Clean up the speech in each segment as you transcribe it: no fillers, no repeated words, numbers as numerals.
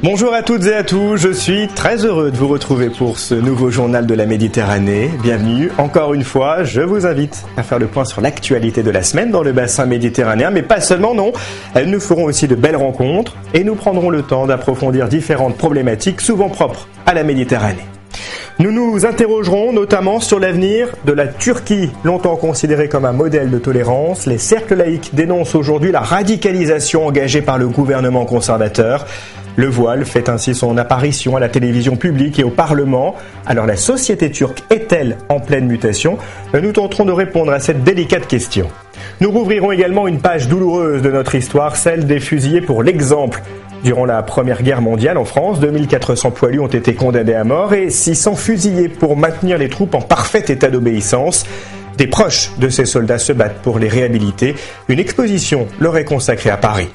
Bonjour à toutes et à tous, je suis très heureux de vous retrouver pour ce nouveau journal de la Méditerranée. Bienvenue, encore une fois, je vous invite à faire le point sur l'actualité de la semaine dans le bassin méditerranéen, mais pas seulement, non. Nous ferons aussi de belles rencontres et nous prendrons le temps d'approfondir différentes problématiques souvent propres à la Méditerranée. Nous nous interrogerons notamment sur l'avenir de la Turquie, longtemps considérée comme un modèle de tolérance. Les cercles laïcs dénoncent aujourd'hui la radicalisation engagée par le gouvernement conservateur. Le voile fait ainsi son apparition à la télévision publique et au Parlement. Alors la société turque est-elle en pleine mutation ? Nous tenterons de répondre à cette délicate question. Nous rouvrirons également une page douloureuse de notre histoire, celle des fusillés pour l'exemple. Durant la Première Guerre mondiale en France, 2400 poilus ont été condamnés à mort et 600 fusillés pour maintenir les troupes en parfait état d'obéissance. Des proches de ces soldats se battent pour les réhabiliter. Une exposition leur est consacrée à Paris.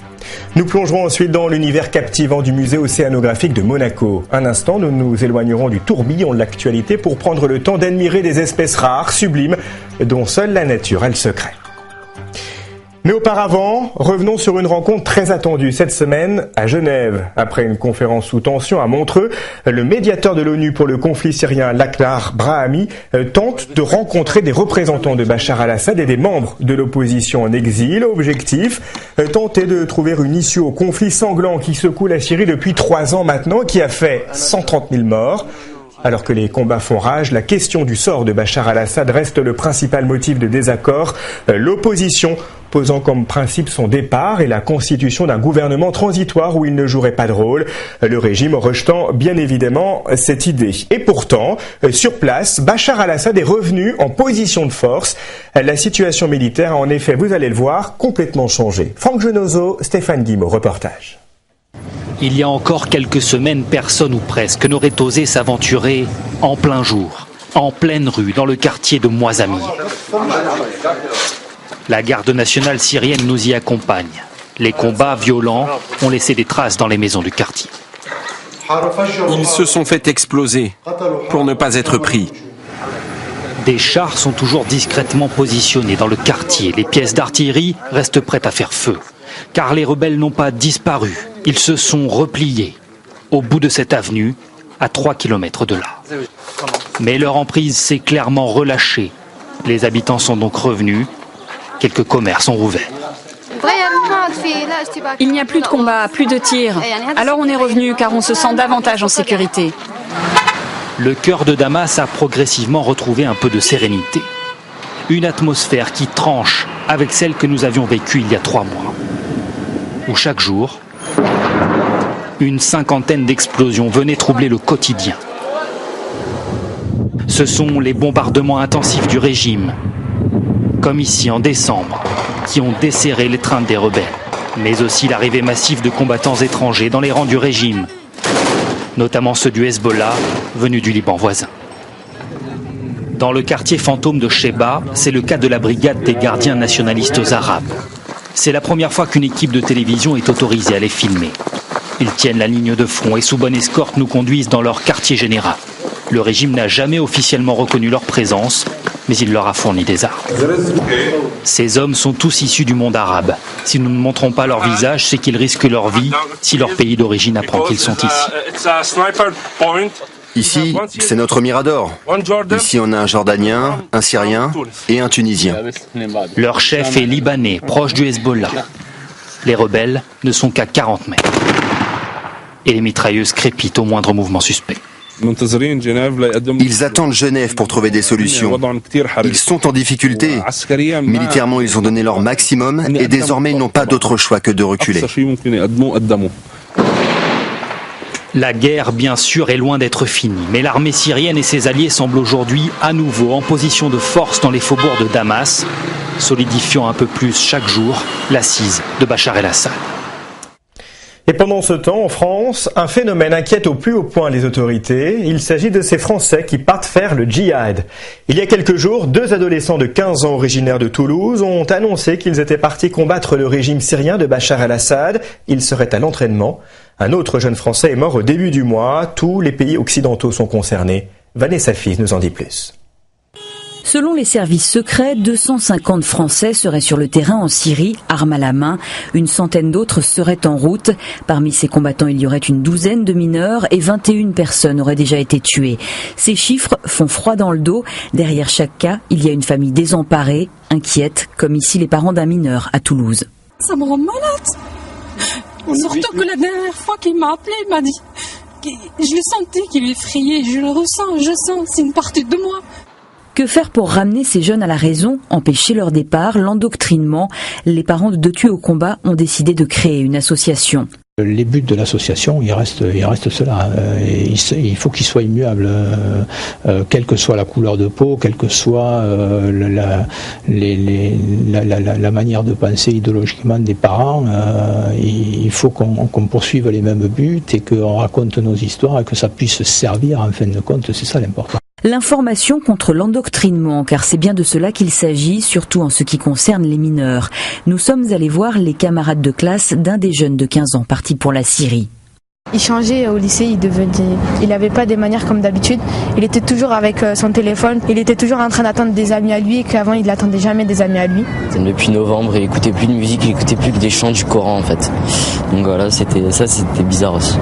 Nous plongerons ensuite dans l'univers captivant du musée océanographique de Monaco. Un instant, nous nous éloignerons du tourbillon de l'actualité pour prendre le temps d'admirer des espèces rares, sublimes, dont seule la nature a le secret. Mais auparavant, revenons sur une rencontre très attendue cette semaine à Genève. Après une conférence sous tension à Montreux, le médiateur de l'ONU pour le conflit syrien, Lakhdar Brahimi, tente de rencontrer des représentants de Bachar al-Assad et des membres de l'opposition en exil. Objectif, tenter de trouver une issue au conflit sanglant qui secoue la Syrie depuis 3 ans maintenant, qui a fait 130 000 morts. Alors que les combats font rage, la question du sort de Bachar al-Assad reste le principal motif de désaccord. L'opposition posant comme principe son départ et la constitution d'un gouvernement transitoire où il ne jouerait pas de rôle. Le régime rejetant bien évidemment cette idée. Et pourtant, sur place, Bachar al-Assad est revenu en position de force. La situation militaire a en effet, vous allez le voir, complètement changé. Franck Genozo, Stéphane Guimau, reportage. Il y a encore quelques semaines, personne ou presque n'aurait osé s'aventurer en plein jour, en pleine rue, dans le quartier de Moazami. La garde nationale syrienne nous y accompagne. Les combats violents ont laissé des traces dans les maisons du quartier. Ils se sont fait exploser pour ne pas être pris. Des chars sont toujours discrètement positionnés dans le quartier. Les pièces d'artillerie restent prêtes à faire feu. Car les rebelles n'ont pas disparu. Ils se sont repliés au bout de cette avenue, à 3 km de là. Mais leur emprise s'est clairement relâchée. Les habitants sont donc revenus. Quelques commerces ont rouvert. Il n'y a plus de combat, plus de tirs. Alors on est revenu car on se sent davantage en sécurité. Le cœur de Damas a progressivement retrouvé un peu de sérénité. Une atmosphère qui tranche avec celle que nous avions vécue il y a 3 mois. Où chaque jour, une 50aine d'explosions venaient troubler le quotidien. Ce sont les bombardements intensifs du régime, comme ici en décembre, qui ont desserré l'étreinte des rebelles, mais aussi l'arrivée massive de combattants étrangers dans les rangs du régime, notamment ceux du Hezbollah, venus du Liban voisin. Dans le quartier fantôme de Sheba, c'est le cas de la brigade des gardiens nationalistes arabes. C'est la première fois qu'une équipe de télévision est autorisée à les filmer. Ils tiennent la ligne de front et sous bonne escorte nous conduisent dans leur quartier général. Le régime n'a jamais officiellement reconnu leur présence, mais il leur a fourni des armes. Ces hommes sont tous issus du monde arabe. Si nous ne montrons pas leur visage, c'est qu'ils risquent leur vie si leur pays d'origine apprend qu'ils sont ici. Ici, c'est notre Mirador. Ici, on a un Jordanien, un Syrien et un Tunisien. Leur chef est libanais, proche du Hezbollah. Les rebelles ne sont qu'à 40 mètres. Et les mitrailleuses crépitent au moindre mouvement suspect. Ils attendent Genève pour trouver des solutions. Ils sont en difficulté. Militairement, ils ont donné leur maximum et désormais, ils n'ont pas d'autre choix que de reculer. La guerre, bien sûr, est loin d'être finie, mais l'armée syrienne et ses alliés semblent aujourd'hui à nouveau en position de force dans les faubourgs de Damas, solidifiant un peu plus chaque jour l'assise de Bachar el-Assad. Et pendant ce temps, en France, un phénomène inquiète au plus haut point les autorités. Il s'agit de ces Français qui partent faire le djihad. Il y a quelques jours, 2 adolescents de 15 ans originaires de Toulouse ont annoncé qu'ils étaient partis combattre le régime syrien de Bachar el-Assad. Ils seraient à l'entraînement. Un autre jeune Français est mort au début du mois. Tous les pays occidentaux sont concernés. Vanessa Fils nous en dit plus. Selon les services secrets, 250 Français seraient sur le terrain en Syrie, armes à la main. Une centaine d'autres seraient en route. Parmi ces combattants, il y aurait une douzaine de mineurs et 21 personnes auraient déjà été tuées. Ces chiffres font froid dans le dos. Derrière chaque cas, il y a une famille désemparée, inquiète, comme ici les parents d'un mineur à Toulouse. Ça me rend malade. Surtout que la dernière fois qu'il m'a appelé, il m'a dit... Je le sentais qu'il effrayait, je le ressens, je sens, c'est une partie de moi. Que faire pour ramener ces jeunes à la raison, empêcher leur départ, l'endoctrinement? Les parents de deux tués au combat ont décidé de créer une association. Les buts de l'association, il reste cela. Il faut qu'ils soient immuables, quelle que soit la couleur de peau, quelle que soit la manière de penser idéologiquement des parents. Il faut qu'on poursuive les mêmes buts et qu'on raconte nos histoires et que ça puisse servir en fin de compte. C'est ça l'important. L'information contre l'endoctrinement, car c'est bien de cela qu'il s'agit, surtout en ce qui concerne les mineurs. Nous sommes allés voir les camarades de classe d'un des jeunes de 15 ans partis pour la Syrie. Il changeait au lycée, il n'avait pas des manières comme d'habitude. Il était toujours avec son téléphone, il était toujours en train d'attendre des amis à lui et qu'avant il n'attendait jamais des amis à lui. Depuis novembre, il n'écoutait plus de musique, il n'écoutait plus que des chants du Coran en fait. Donc voilà, c'était bizarre aussi.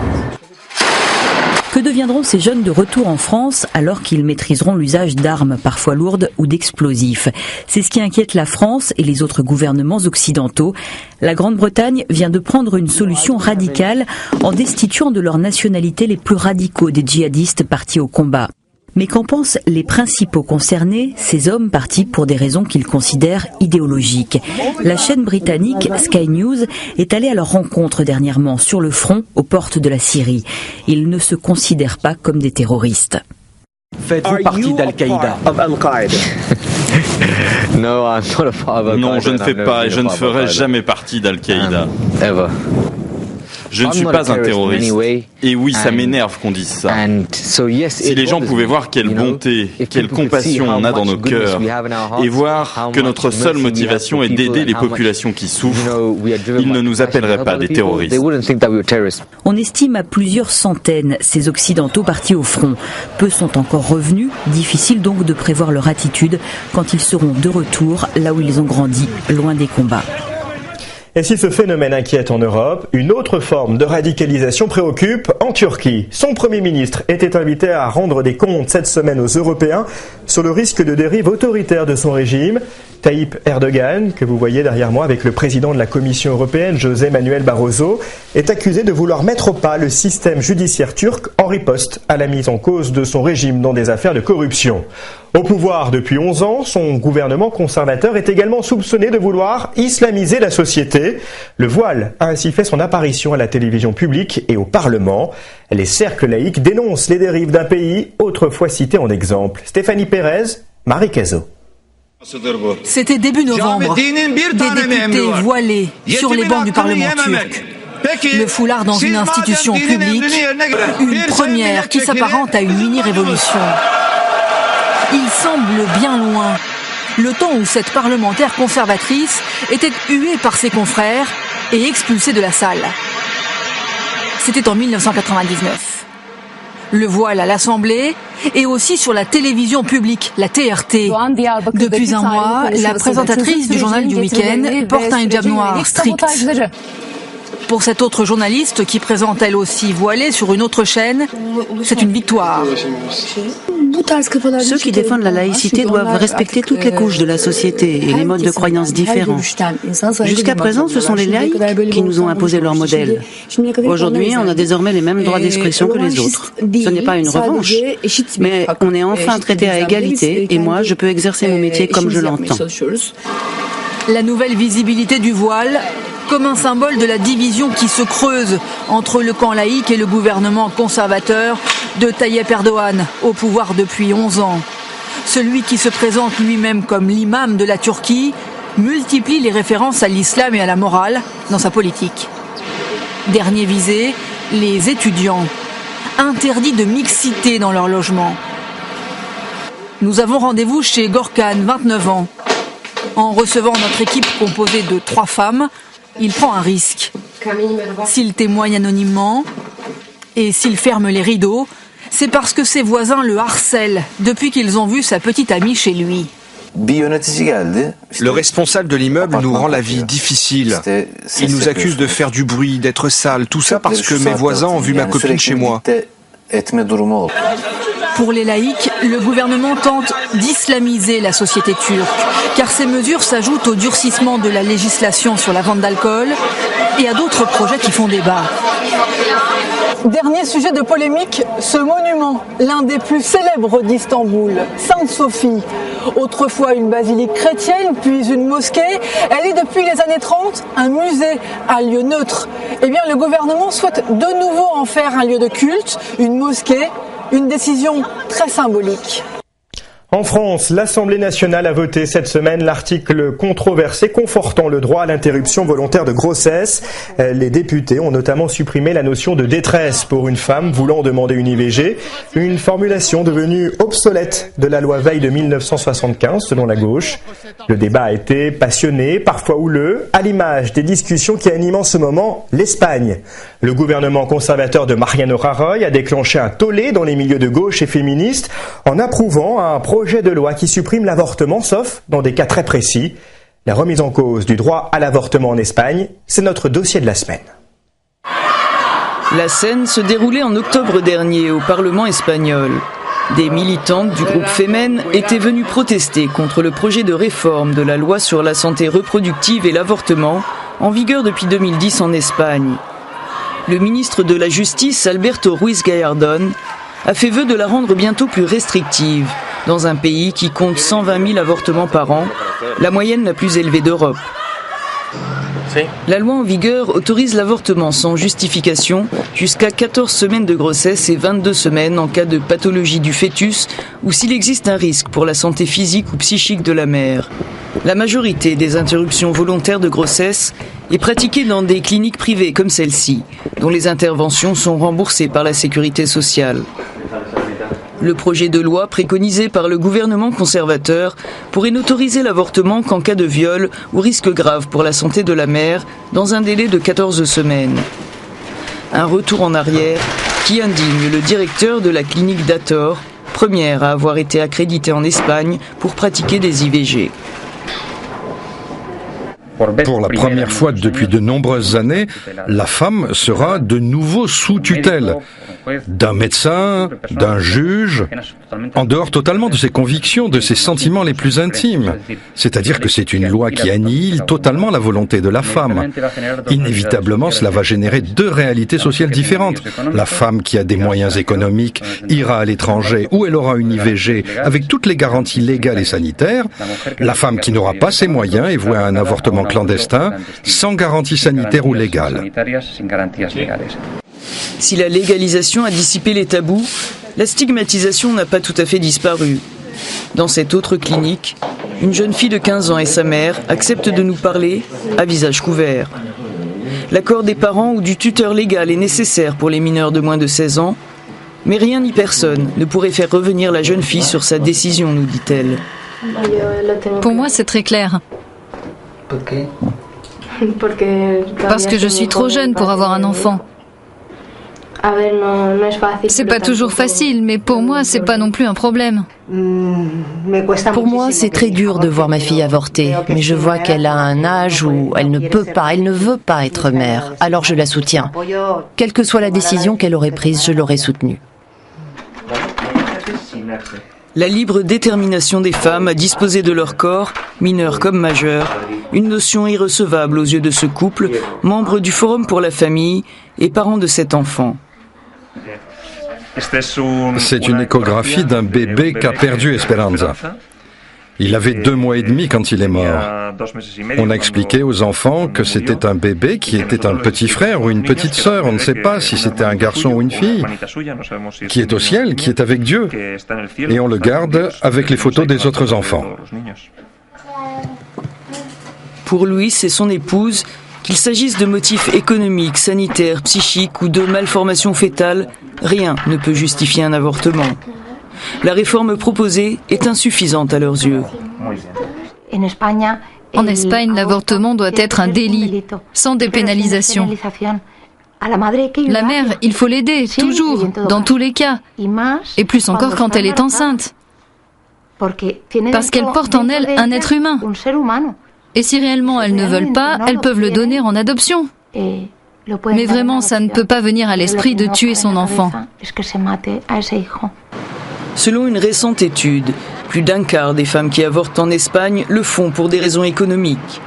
Que deviendront ces jeunes de retour en France alors qu'ils maîtriseront l'usage d'armes parfois lourdes ou d'explosifs? C'est ce qui inquiète la France et les autres gouvernements occidentaux. La Grande-Bretagne vient de prendre une solution radicale en destituant de leur nationalité les plus radicaux des djihadistes partis au combat. Mais qu'en pensent les principaux concernés, ces hommes partis pour des raisons qu'ils considèrent idéologiques? La chaîne britannique Sky News est allée à leur rencontre dernièrement sur le front aux portes de la Syrie. Ils ne se considèrent pas comme des terroristes. Faites-vous partie d'Al-Qaïda? Non, je ne fais pas et je ne ferai jamais partie d'Al-Qaïda. Je ne suis pas un terroriste. Et oui, ça m'énerve qu'on dise ça. Si les gens pouvaient voir quelle bonté, quelle compassion on a dans nos cœurs, et voir que notre seule motivation est d'aider les populations qui souffrent, ils ne nous appelleraient pas des terroristes. On estime à plusieurs centaines ces Occidentaux partis au front. Peu sont encore revenus, difficile donc de prévoir leur attitude quand ils seront de retour là où ils ont grandi, loin des combats. Et si ce phénomène inquiète en Europe, une autre forme de radicalisation préoccupe en Turquie. Son Premier ministre était invité à rendre des comptes cette semaine aux Européens sur le risque de dérive autoritaire de son régime. Tayyip Erdogan, que vous voyez derrière moi avec le président de la Commission européenne, José Manuel Barroso, est accusé de vouloir mettre au pas le système judiciaire turc en riposte à la mise en cause de son régime dans des affaires de corruption. Au pouvoir depuis 11 ans, son gouvernement conservateur est également soupçonné de vouloir islamiser la société. Le voile a ainsi fait son apparition à la télévision publique et au Parlement. Les cercles laïcs dénoncent les dérives d'un pays autrefois cité en exemple. Stéphanie Pérez, Marie Cazo. C'était début novembre. Des députés voilés sur les bancs du Parlement turc. Le foulard dans une institution publique, une première qui s'apparente à une mini-révolution. Il semble bien loin, le temps où cette parlementaire conservatrice était huée par ses confrères et expulsée de la salle. C'était en 1999. Le voile à l'Assemblée et aussi sur la télévision publique, la TRT. Depuis un mois, la présentatrice du journal du week-end porte un hijab noir strict. Pour cette autre journaliste qui présente elle aussi voilée sur une autre chaîne, c'est une victoire. Ceux qui défendent la laïcité doivent respecter toutes les couches de la société et les modes de croyance différents. Jusqu'à présent, ce sont les laïcs qui nous ont imposé leur modèle. Aujourd'hui, on a désormais les mêmes droits d'expression que les autres. Ce n'est pas une revanche, mais on est enfin traité à égalité et moi, je peux exercer mon métier comme je l'entends. La nouvelle visibilité du voile comme un symbole de la division qui se creuse entre le camp laïque et le gouvernement conservateur de Tayyip Erdogan, au pouvoir depuis 11 ans. Celui qui se présente lui-même comme l'imam de la Turquie multiplie les références à l'islam et à la morale dans sa politique. Dernier visé, les étudiants, interdits de mixité dans leur logement. Nous avons rendez-vous chez Gorkan, 29 ans. En recevant notre équipe composée de 3 femmes, il prend un risque. S'il témoigne anonymement et s'il ferme les rideaux, c'est parce que ses voisins le harcèlent depuis qu'ils ont vu sa petite amie chez lui. Le responsable de l'immeuble nous rend la vie difficile. Il nous accuse de faire du bruit, d'être sale, tout ça parce que mes voisins ont vu ma copine chez moi. Pour les laïcs, le gouvernement tente d'islamiser la société turque, car ces mesures s'ajoutent au durcissement de la législation sur la vente d'alcool et à d'autres projets qui font débat. Dernier sujet de polémique, ce monument, l'un des plus célèbres d'Istanbul, Sainte-Sophie. Autrefois une basilique chrétienne, puis une mosquée, elle est depuis les années 30 un musée, un lieu neutre. Eh bien, le gouvernement souhaite de nouveau en faire un lieu de culte, une mosquée, une décision très symbolique. En France, l'Assemblée nationale a voté cette semaine l'article controversé confortant le droit à l'interruption volontaire de grossesse. Les députés ont notamment supprimé la notion de détresse pour une femme voulant demander une IVG, une formulation devenue obsolète de la loi Veil de 1975 selon la gauche. Le débat a été passionné, parfois houleux, à l'image des discussions qui animent en ce moment l'Espagne. Le gouvernement conservateur de Mariano Rajoy a déclenché un tollé dans les milieux de gauche et féministes en approuvant un projet de loi qui supprime l'avortement, sauf dans des cas très précis. La remise en cause du droit à l'avortement en Espagne, c'est notre dossier de la semaine. La scène se déroulait en octobre dernier au Parlement espagnol. Des militantes du groupe Femen étaient venues protester contre le projet de réforme de la loi sur la santé reproductive et l'avortement, en vigueur depuis 2010 en Espagne. Le ministre de la Justice, Alberto Ruiz Gallardón, a fait vœu de la rendre bientôt plus restrictive, dans un pays qui compte 120 000 avortements par an, la moyenne la plus élevée d'Europe. La loi en vigueur autorise l'avortement sans justification jusqu'à 14 semaines de grossesse et 22 semaines en cas de pathologie du fœtus ou s'il existe un risque pour la santé physique ou psychique de la mère. La majorité des interruptions volontaires de grossesse est pratiquée dans des cliniques privées comme celle-ci, dont les interventions sont remboursées par la sécurité sociale. Le projet de loi préconisé par le gouvernement conservateur pourrait n'autoriser l'avortement qu'en cas de viol ou risque grave pour la santé de la mère dans un délai de 14 semaines. Un retour en arrière qui indigne le directeur de la clinique d'Ator, première à avoir été accréditée en Espagne pour pratiquer des IVG. Pour la première fois depuis de nombreuses années, la femme sera de nouveau sous tutelle d'un médecin, d'un juge, en dehors totalement de ses convictions, de ses sentiments les plus intimes. C'est-à-dire que c'est une loi qui annihile totalement la volonté de la femme. Inévitablement, cela va générer deux réalités sociales différentes. La femme qui a des moyens économiques ira à l'étranger où elle aura une IVG avec toutes les garanties légales et sanitaires. La femme qui n'aura pas ces moyens est vouée à un avortement clandestin, sans garantie sanitaire ou légale. Si la légalisation a dissipé les tabous, la stigmatisation n'a pas tout à fait disparu. Dans cette autre clinique, une jeune fille de 15 ans et sa mère acceptent de nous parler à visage couvert. L'accord des parents ou du tuteur légal est nécessaire pour les mineurs de moins de 16 ans, mais rien ni personne ne pourrait faire revenir la jeune fille sur sa décision, nous dit-elle. Pour moi, c'est très clair. Parce que je suis trop jeune pour avoir un enfant. C'est pas toujours facile, mais pour moi, c'est pas non plus un problème. Pour moi, c'est très dur de voir ma fille avorter, mais je vois qu'elle a un âge où elle ne veut pas être mère, alors je la soutiens. Quelle que soit la décision qu'elle aurait prise, je l'aurais soutenue. La libre détermination des femmes à disposer de leur corps, mineurs comme majeurs, une notion irrecevable aux yeux de ce couple, membre du Forum pour la famille et parents de cet enfant. C'est une échographie d'un bébé qu'a perdu Esperanza. Il avait 2 mois et demi quand il est mort. On a expliqué aux enfants que c'était un bébé qui était un petit frère ou une petite sœur. On ne sait pas si c'était un garçon ou une fille, qui est au ciel, qui est avec Dieu. Et on le garde avec les photos des autres enfants. Pour Luis et son épouse, qu'il s'agisse de motifs économiques, sanitaires, psychiques ou de malformations fétales, rien ne peut justifier un avortement. La réforme proposée est insuffisante à leurs yeux. En Espagne, l'avortement doit être un délit, sans dépénalisation. La mère, il faut l'aider, toujours, dans tous les cas, et plus encore quand elle est enceinte. Parce qu'elles portent en elles un être humain. Et si réellement elles ne veulent pas, elles peuvent le donner en adoption. Mais vraiment, ça ne peut pas venir à l'esprit de tuer son enfant. Selon une récente étude, plus d'un quart des femmes qui avortent en Espagne le font pour des raisons économiques.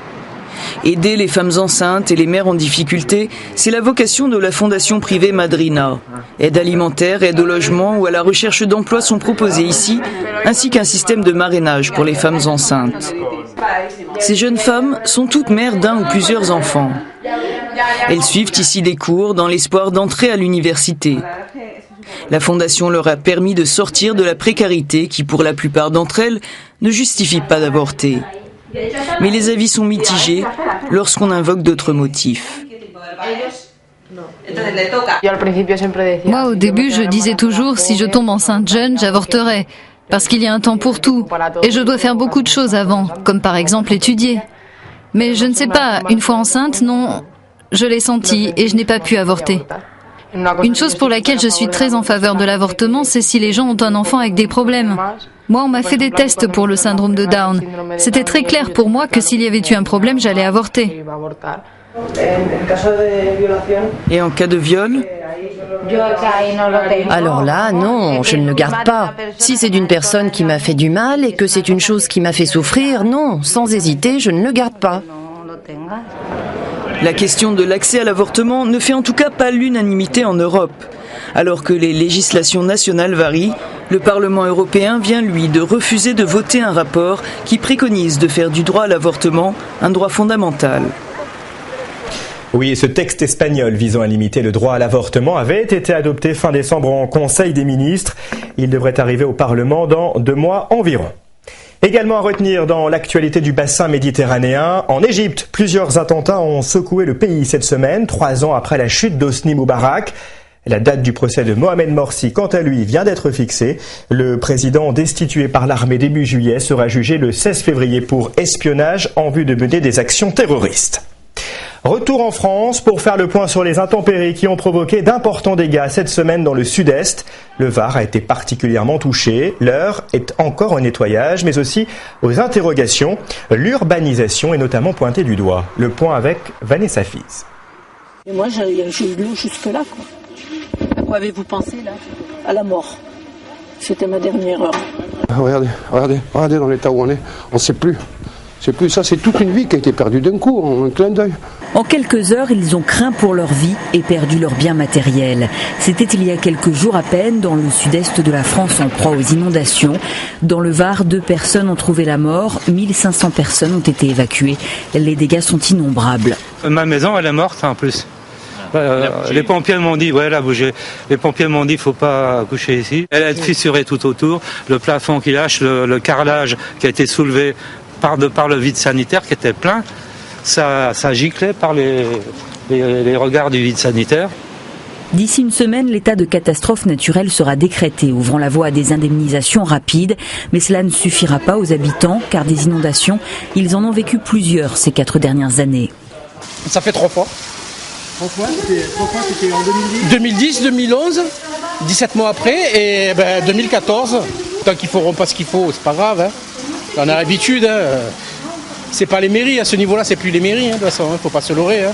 Aider les femmes enceintes et les mères en difficulté, c'est la vocation de la fondation privée Madrina. Aide alimentaire, aide au logement ou à la recherche d'emploi sont proposées ici, ainsi qu'un système de marrainage pour les femmes enceintes. Ces jeunes femmes sont toutes mères d'un ou plusieurs enfants. Elles suivent ici des cours dans l'espoir d'entrer à l'université. La fondation leur a permis de sortir de la précarité qui, pour la plupart d'entre elles, ne justifie pas d'avorter. Mais les avis sont mitigés lorsqu'on invoque d'autres motifs. Moi, au début, je disais toujours, si je tombe enceinte jeune, j'avorterai. Parce qu'il y a un temps pour tout. Et je dois faire beaucoup de choses avant, comme par exemple étudier. Mais je ne sais pas, une fois enceinte, non, je l'ai senti et je n'ai pas pu avorter. Une chose pour laquelle je suis très en faveur de l'avortement, c'est si les gens ont un enfant avec des problèmes. Moi, on m'a fait des tests pour le syndrome de Down. C'était très clair pour moi que s'il y avait eu un problème, j'allais avorter. Et en cas de viol ? Alors là, non, je ne le garde pas. Si c'est d'une personne qui m'a fait du mal et que c'est une chose qui m'a fait souffrir, non, sans hésiter, je ne le garde pas. La question de l'accès à l'avortement ne fait en tout cas pas l'unanimité en Europe. Alors que les législations nationales varient, le Parlement européen vient, lui, de refuser de voter un rapport qui préconise de faire du droit à l'avortement un droit fondamental. Oui, et ce texte espagnol visant à limiter le droit à l'avortement avait été adopté fin décembre en Conseil des ministres. Il devrait arriver au Parlement dans 2 mois environ. Également à retenir dans l'actualité du bassin méditerranéen, en Égypte, plusieurs attentats ont secoué le pays cette semaine, 3 ans après la chute d'Hosni Moubarak. La date du procès de Mohamed Morsi, quant à lui, vient d'être fixée. Le président destitué par l'armée début juillet sera jugé le 16 février pour espionnage en vue de mener des actions terroristes. Retour en France pour faire le point sur les intempéries qui ont provoqué d'importants dégâts cette semaine dans le sud-est. Le Var a été particulièrement touché. L'heure est encore au nettoyage, mais aussi aux interrogations. L'urbanisation est notamment pointée du doigt. Le point avec Vanessa Fiz. Et moi, j'ai eu de l'eau jusque-là, quoi. À quoi avez-vous pensé, là? À la mort. C'était ma dernière heure. Regardez dans l'état où on est. On ne sait plus. C'est plus ça, c'est toute une vie qui a été perdue d'un coup, en un clin d'œil. En quelques heures, ils ont craint pour leur vie et perdu leurs biens matériels. C'était il y a quelques jours à peine dans le sud-est de la France en proie aux inondations. Dans le Var, 2 personnes ont trouvé la mort, 1500 personnes ont été évacuées. Les dégâts sont innombrables. Ma maison, elle est morte en plus. Les pompiers m'ont dit, elle a bougé. Les pompiers m'ont dit, faut pas coucher ici. Elle est fissurée tout autour. Le plafond qui lâche, le carrelage qui a été soulevé par le vide sanitaire qui était plein, ça giclait par les regards du vide sanitaire. D'ici une semaine, l'état de catastrophe naturelle sera décrété, ouvrant la voie à des indemnisations rapides. Mais cela ne suffira pas aux habitants, car des inondations, ils en ont vécu plusieurs ces 4 dernières années. Ça fait 3 fois. 3 fois, c'était en 2010, 2011, 17 mois après, et 2014. Tant qu'ils feront pas ce qu'il faut, c'est pas grave, hein. On a l'habitude, hein. C'est pas les mairies, à ce niveau-là, c'est plus les mairies, hein, de toute façon, faut pas se leurrer, hein.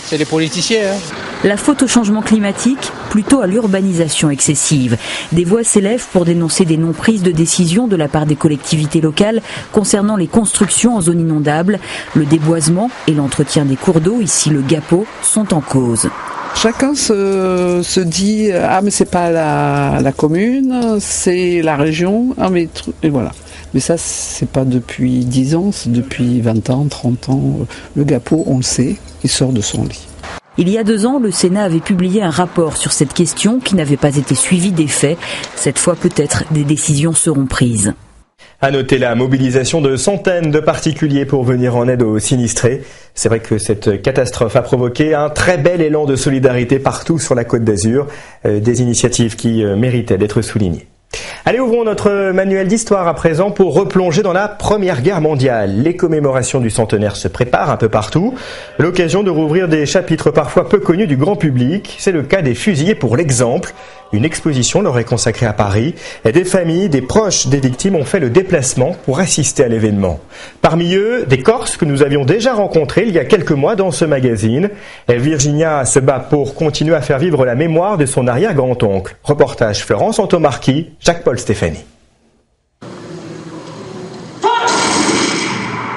C'est les politiciens. Hein. La faute au changement climatique, plutôt à l'urbanisation excessive. Des voix s'élèvent pour dénoncer des non-prises de décision de la part des collectivités locales concernant les constructions en zone inondable. Le déboisement et l'entretien des cours d'eau, ici le Gapo, sont en cause. Chacun se dit mais c'est pas la commune, c'est la région, et voilà. Mais ça, c'est pas depuis 10 ans, c'est depuis 20 ans, 30 ans. Le Gapo, on le sait, il sort de son lit. Il y a 2 ans, le Sénat avait publié un rapport sur cette question qui n'avait pas été suivi des faits. Cette fois, peut-être, des décisions seront prises. À noter la mobilisation de centaines de particuliers pour venir en aide aux sinistrés. C'est vrai que cette catastrophe a provoqué un très bel élan de solidarité partout sur la Côte d'Azur. Des initiatives qui méritaient d'être soulignées. Allez, ouvrons notre manuel d'histoire à présent pour replonger dans la Première Guerre mondiale. Les commémorations du centenaire se préparent un peu partout. L'occasion de rouvrir des chapitres parfois peu connus du grand public. C'est le cas des fusillés pour l'exemple. Une exposition leur est consacrée à Paris et des familles, des proches des victimes ont fait le déplacement pour assister à l'événement. Parmi eux, des Corses que nous avions déjà rencontrés il y a quelques mois dans ce magazine. Et Virginia se bat pour continuer à faire vivre la mémoire de son arrière-grand-oncle. Reportage Florence Antomarchi, Jacques-Paul Stéphanie.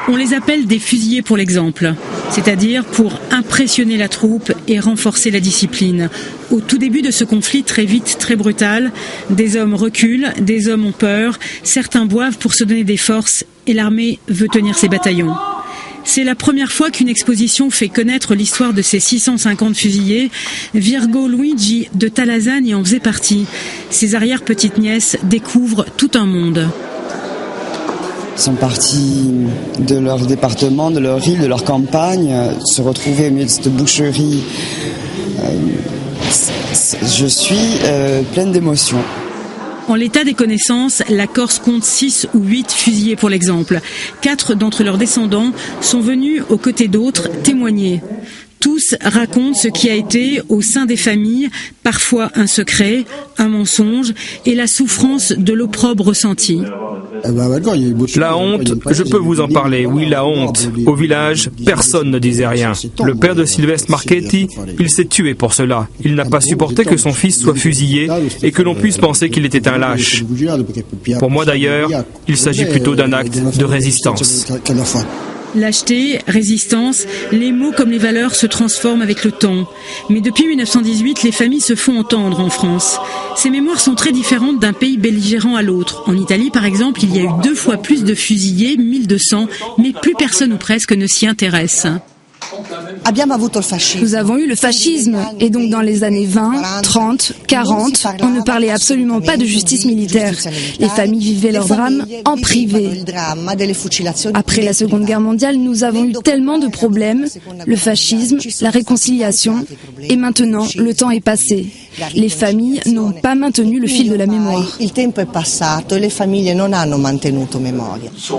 On les appelle des fusillés pour l'exemple, c'est-à-dire pour impressionner la troupe et renforcer la discipline. Au tout début de ce conflit très vite, très brutal, des hommes reculent, des hommes ont peur, certains boivent pour se donner des forces et l'armée veut tenir ses bataillons. C'est la première fois qu'une exposition fait connaître l'histoire de ces 650 fusillés. Virgo Luigi de Talazagne en faisait partie. Ses arrière-petites-nièces découvrent tout un monde. Ils sont partis de leur département, de leur île, de leur campagne, se retrouver au milieu de cette boucherie. Je suis pleine d'émotions. En l'état des connaissances, la Corse compte 6 ou 8 fusillés pour l'exemple. 4 d'entre leurs descendants sont venus aux côtés d'autres témoigner. Tous racontent ce qui a été au sein des familles, parfois un secret, un mensonge et la souffrance de l'opprobre ressentie. La honte, je peux vous en parler, oui, la honte. Au village, personne ne disait rien. Le père de Sylvestre Marchetti, il s'est tué pour cela. Il n'a pas supporté que son fils soit fusillé et que l'on puisse penser qu'il était un lâche. Pour moi d'ailleurs, il s'agit plutôt d'un acte de résistance. Lâcheté, résistance, les mots comme les valeurs se transforment avec le temps. Mais depuis 1918, les familles se font entendre en France. Ces mémoires sont très différentes d'un pays belligérant à l'autre. En Italie, par exemple, il y a eu 2 fois plus de fusillés, 1200, mais plus personne ou presque ne s'y intéresse. Nous avons eu le fascisme, et donc dans les années 20, 30, 40, on ne parlait absolument pas de justice militaire. Les familles vivaient leur drame en privé. Après la Seconde Guerre mondiale, nous avons eu tellement de problèmes, le fascisme, la réconciliation, et maintenant, le temps est passé. Les familles n'ont pas maintenu le fil de la mémoire.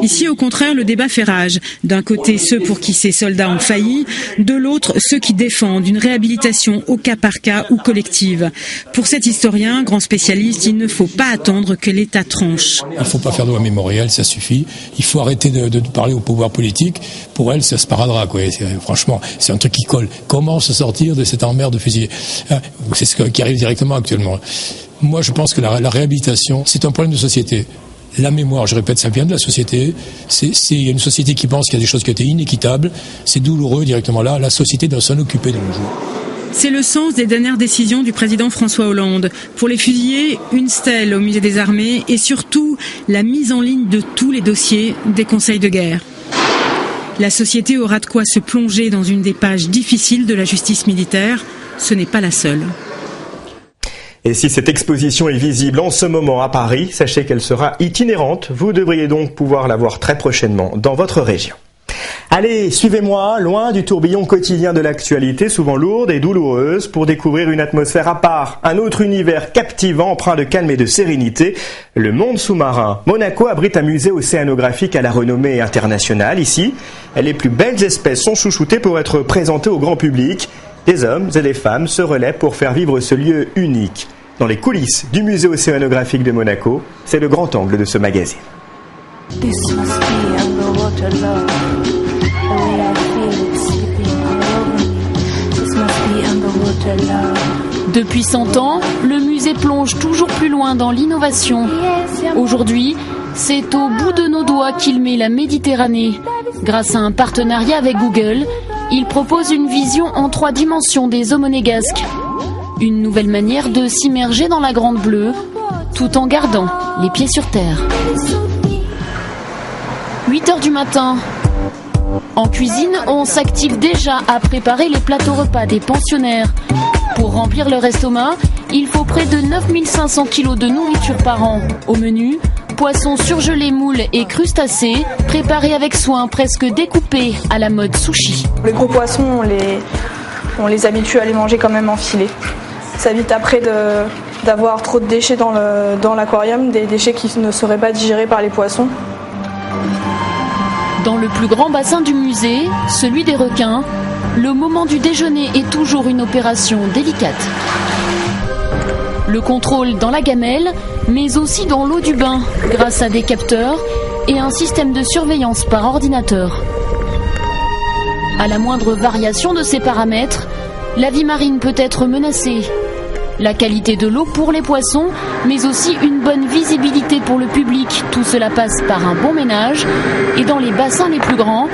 Ici, au contraire, le débat fait rage. D'un côté, ceux pour qui ces soldats ont failli, de l'autre, ceux qui défendent une réhabilitation au cas par cas ou collective. Pour cet historien, grand spécialiste, il ne faut pas attendre que l'État tranche. Il ne faut pas faire de loi mémorielle, ça suffit. Il faut arrêter de parler au pouvoir politique. Pour elle, ça se paradera, quoi. Franchement, c'est un truc qui colle. Comment se sortir de cette emmerde de fusillés ? C'est ce qui arrive directement actuellement. Moi, je pense que la réhabilitation, c'est un problème de société. La mémoire, je répète, ça vient de la société. Il y a une société qui pense qu'il y a des choses qui ont été inéquitables. C'est douloureux directement là. La société doit s'en occuper de nos jours. C'est le sens des dernières décisions du président François Hollande. Pour les fusillés, une stèle au musée des armées et surtout la mise en ligne de tous les dossiers des conseils de guerre. La société aura de quoi se plonger dans une des pages difficiles de la justice militaire. Ce n'est pas la seule. Et si cette exposition est visible en ce moment à Paris, sachez qu'elle sera itinérante. Vous devriez donc pouvoir la voir très prochainement dans votre région. Allez, suivez-moi, loin du tourbillon quotidien de l'actualité, souvent lourde et douloureuse, pour découvrir une atmosphère à part, un autre univers captivant, empreint de calme et de sérénité, le monde sous-marin. Monaco abrite un musée océanographique à la renommée internationale. Ici, les plus belles espèces sont chouchoutées pour être présentées au grand public. Des hommes et des femmes se relaient pour faire vivre ce lieu unique. Dans les coulisses du musée océanographique de Monaco, c'est le grand angle de ce magazine. Depuis 100 ans, le musée plonge toujours plus loin dans l'innovation. Aujourd'hui, c'est au bout de nos doigts qu'il met la Méditerranée. Grâce à un partenariat avec Google, il propose une vision en 3 dimensions des eaux monégasques. Une nouvelle manière de s'immerger dans la Grande Bleue, tout en gardant les pieds sur terre. 8h du matin. En cuisine, on s'active déjà à préparer les plateaux repas des pensionnaires. Pour remplir leur estomac, il faut près de 9500 kg de nourriture par an. Au menu, poissons surgelés, moules et crustacés, préparés avec soin, presque découpés à la mode sushi. Les gros poissons, on les habitue à les manger quand même en filet. Ça évite après d'avoir trop de déchets dans l'aquarium, des déchets qui ne seraient pas digérés par les poissons. Dans le plus grand bassin du musée, celui des requins, le moment du déjeuner est toujours une opération délicate. Le contrôle dans la gamelle, mais aussi dans l'eau du bain, grâce à des capteurs et un système de surveillance par ordinateur. À la moindre variation de ces paramètres, la vie marine peut être menacée. La qualité de l'eau pour les poissons, mais aussi une bonne visibilité pour le public. Tout cela passe par un bon ménage. Et dans les bassins les plus grands,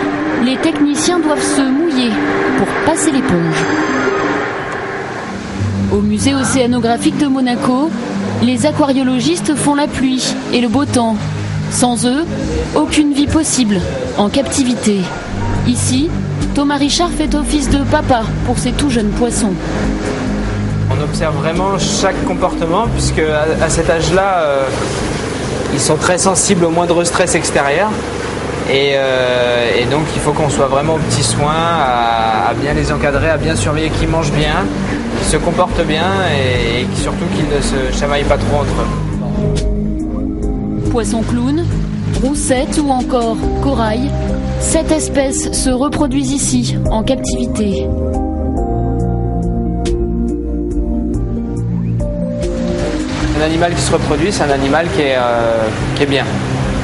les techniciens doivent se mouiller pour passer l'éponge. Au musée océanographique de Monaco, les aquariologistes font la pluie et le beau temps. Sans eux, aucune vie possible en captivité. Ici, Thomas Richard fait office de papa pour ses tout jeunes poissons. On observe vraiment chaque comportement puisque à cet âge-là, ils sont très sensibles au moindre stress extérieur et donc il faut qu'on soit vraiment aux petits soins, à bien les encadrer, à bien surveiller qu'ils mangent bien, qu'ils se comportent bien et surtout qu'ils ne se chamaillent pas trop entre eux. Poissons clowns, roussettes ou encore corail, 7 espèces se reproduisent ici en captivité. Un animal qui se reproduit, c'est un animal qui est bien.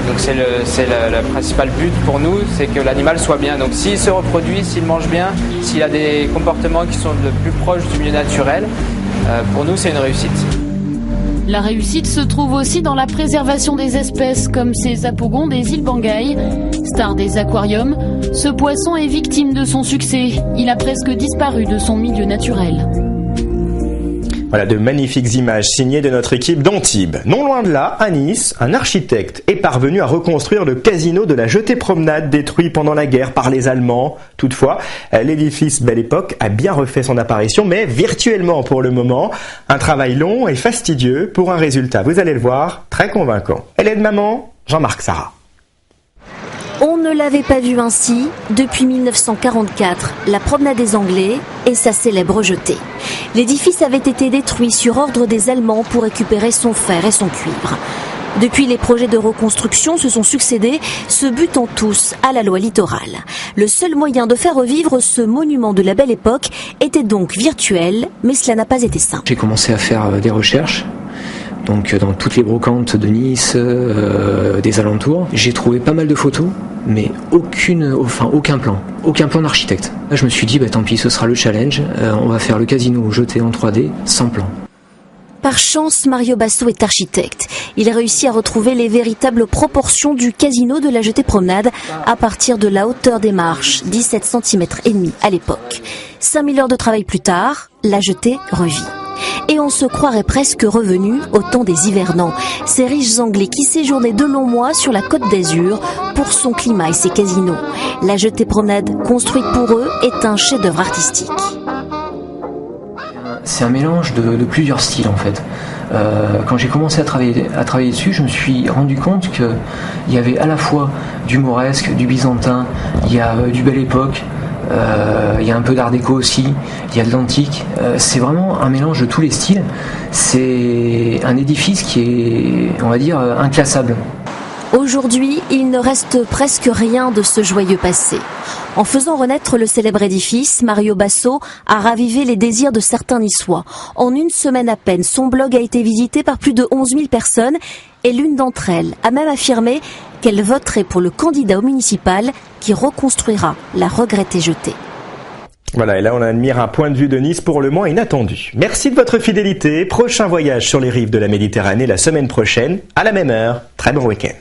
Donc c'est le principal but pour nous, c'est que l'animal soit bien. Donc s'il se reproduit, s'il mange bien, s'il a des comportements qui sont le plus proches du milieu naturel, pour nous c'est une réussite. La réussite se trouve aussi dans la préservation des espèces comme ces apogons des îles Banggai. Star des aquariums, ce poisson est victime de son succès. Il a presque disparu de son milieu naturel. Voilà de magnifiques images signées de notre équipe d'Antibes. Non loin de là, à Nice, un architecte est parvenu à reconstruire le casino de la Jetée-Promenade détruit pendant la guerre par les Allemands. Toutefois, l'édifice Belle Époque a bien refait son apparition, mais virtuellement pour le moment. Un travail long et fastidieux pour un résultat, vous allez le voir, très convaincant. Elle est de maman, Jean-Marc Sarrat. On ne l'avait pas vu ainsi depuis 1944, la promenade des Anglais et sa célèbre jetée. L'édifice avait été détruit sur ordre des Allemands pour récupérer son fer et son cuivre. Depuis, les projets de reconstruction se sont succédés, se butant tous à la loi littorale. Le seul moyen de faire revivre ce monument de la Belle Époque était donc virtuel, mais cela n'a pas été simple. J'ai commencé à faire des recherches. Donc dans toutes les brocantes de Nice, des alentours, j'ai trouvé pas mal de photos, mais aucun plan d'architecte. Là, je me suis dit, tant pis, ce sera le challenge, on va faire le casino jeté en 3D, sans plan. Par chance, Mario Basso est architecte. Il a réussi à retrouver les véritables proportions du casino de la Jetée-Promenade à partir de la hauteur des marches, 17 cm et demi à l'époque. 5000 heures de travail plus tard, la jetée revit. Et on se croirait presque revenu au temps des hivernants, ces riches Anglais qui séjournaient de longs mois sur la Côte d'Azur pour son climat et ses casinos. La Jetée-Promenade, construite pour eux, est un chef-d'œuvre artistique. C'est un mélange de plusieurs styles en fait. Quand j'ai commencé à travailler dessus, je me suis rendu compte qu'il y avait à la fois du mauresque, du byzantin, il y a du Belle Époque, il y a un peu d'art déco aussi, il y a de l'antique, c'est vraiment un mélange de tous les styles. C'est un édifice qui est, on va dire, inclassable. Aujourd'hui, il ne reste presque rien de ce joyeux passé. En faisant renaître le célèbre édifice, Mario Basso a ravivé les désirs de certains Niçois. En une semaine à peine, son blog a été visité par plus de 11 000 personnes et l'une d'entre elles a même affirmé qu'elle voterait pour le candidat au municipal qui reconstruira la regrettée jetée. Voilà, et là on admire un point de vue de Nice pour le moins inattendu. Merci de votre fidélité. Prochain voyage sur les rives de la Méditerranée la semaine prochaine, à la même heure. Très bon week-end.